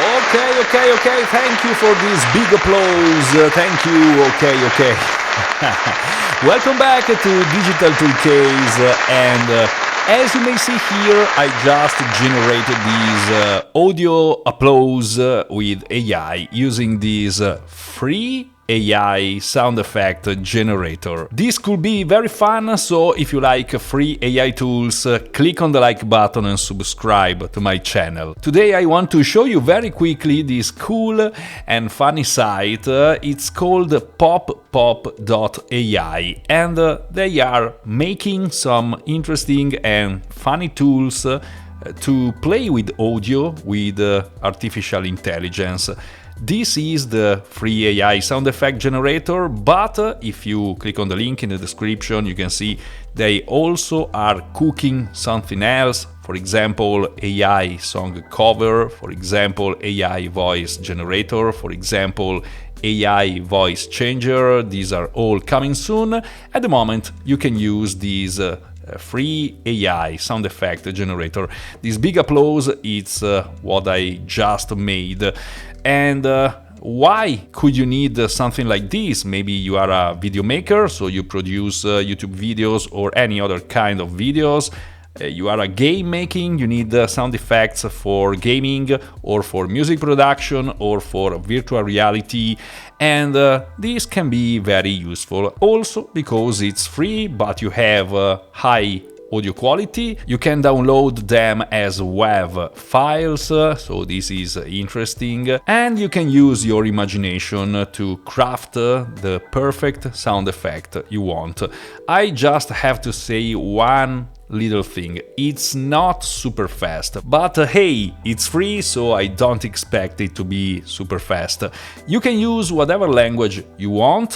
Okay. Thank you for this big applause. Thank you. Okay. Welcome back to Digital Toolcase. And as you may see here, I just generated this audio applause with AI using this free AI sound effect generator. This could be very fun, so if you like free AI tools, click on the like button and subscribe to my channel. Today I want to show you very quickly this cool and funny site. It's called PopPop AI, and they are making some interesting and funny tools to play with audio with artificial intelligence. This is the free AI sound effect generator, but if you click on the link in the description, you can see they also are cooking something else. For example, AI song cover, for example, AI voice generator, for example, AI voice changer. These are all coming soon. At the moment, you can use these free AI sound effect generator. This big applause, it's what I just made. And why could you need something like this? Maybe you are a video maker, so you produce YouTube videos or any other kind of videos. You are a game making, you need sound effects for gaming or for music production or for virtual reality, and this can be very useful. Also because it's free, but you have high audio quality. You can download them as WAV files, so this is interesting. And you can use your imagination to craft the perfect sound effect you want. I just have to say one little thing. It's not super fast, but hey, it's free, so I don't expect it to be super fast. You can use whatever language you want.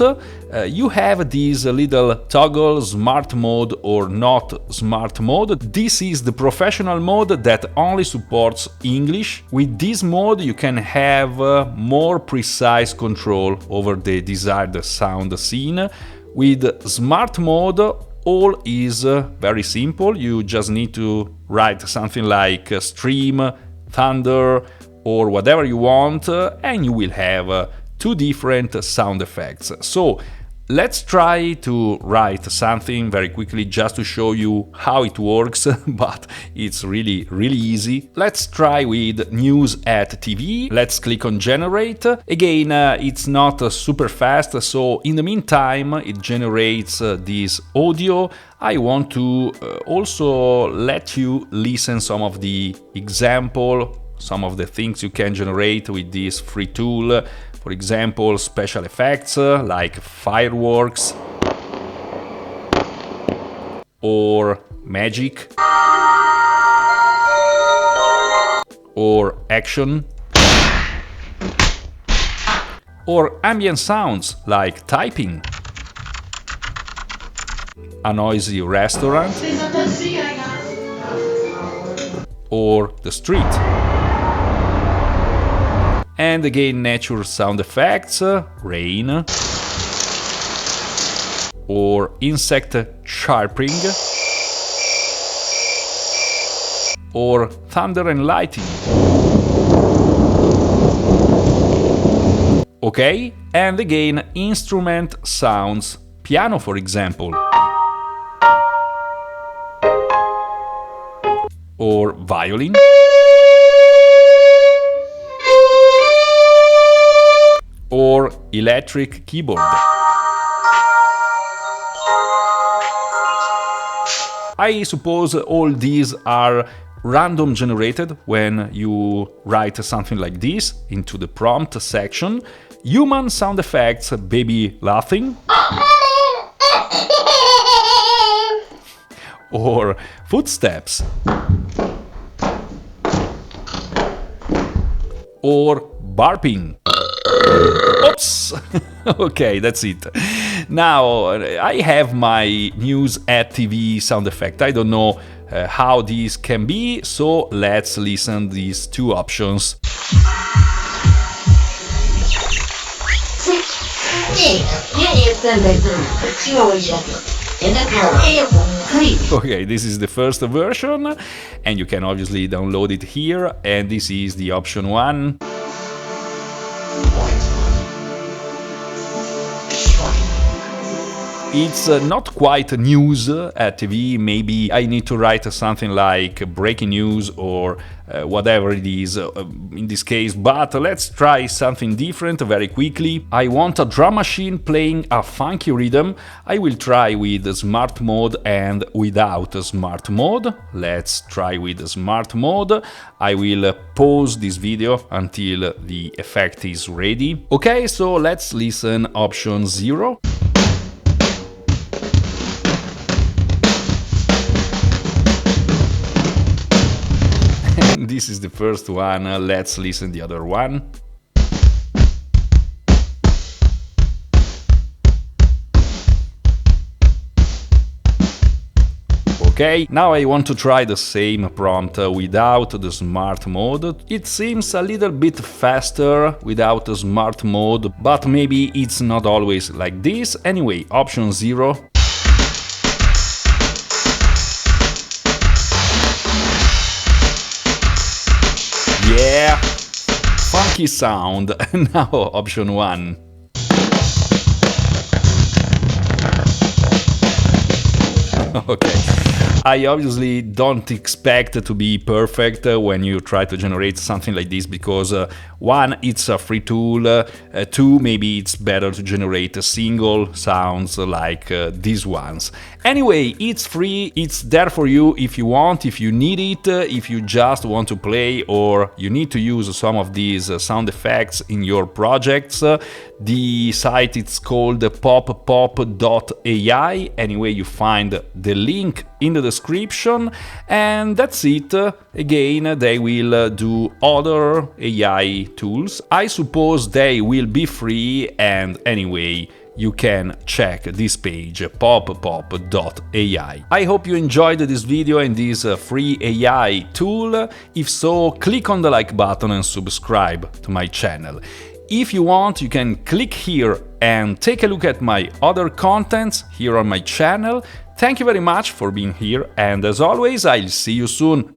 You have this little toggle smart mode or not smart mode. This is the professional mode that only supports English. With this mode you can have more precise control over the desired sound scene. With smart mode, all is very simple. You just need to write something like stream, thunder, or whatever you want, and you will have two different sound effects. So let's try to write something very quickly just to show you how it works, but it's really easy. Let's try with news at TV. Let's click on generate. Again, it's not super fast, so in the meantime it generates this audio. I want to also let you listen some of the example, some of the things you can generate with this free tool. For example, special effects like fireworks or magic or action or ambient sounds like typing, a noisy restaurant or the street. And again, nature sound effects, rain, or insect chirping, or thunder and lightning. Okay, and again, instrument sounds, piano for example, or violin. Or electric keyboard. I suppose all these are random generated when you write something like this into the prompt section. Human sound effects, baby laughing. Or footsteps. Or barping. Oops! Okay, that's it. Now, I have my news at TV sound effect. I don't know how these can be, so let's listen these two options. Okay, this is the first version, and you can obviously download it here, and this is the option 1. It's not quite news at TV. Maybe I need to write something like breaking news or whatever it is in this case, but let's try something different very quickly. I want a drum machine playing a funky rhythm. I will try with smart mode and without smart mode. Let's try with smart mode. I will pause this video until the effect is ready. Okay, so let's listen option 0. This is the first one, let's listen the other one. Okay, now I want to try the same prompt without the smart mode. It seems a little bit faster without the smart mode, but maybe it's not always like this. Anyway, option 0. Yeah, funky sound. Now option 1. Okay. I obviously don't expect to be perfect when you try to generate something like this because 1, it's a free tool, 2, maybe it's better to generate single sounds like these ones. Anyway, it's free, it's there for you if you want, if you need it, if you just want to play or you need to use some of these sound effects in your projects. The site is called PopPop AI. Anyway, you find the link in the description, and that's it. Again, they will do other AI tools. I suppose they will be free, and anyway, you can check this page, poppop.ai. I hope you enjoyed this video and this free AI tool. If so, click on the like button and subscribe to my channel. If you want, you can click here and take a look at my other contents here on my channel. Thank you very much for being here, and as always, I'll see you soon.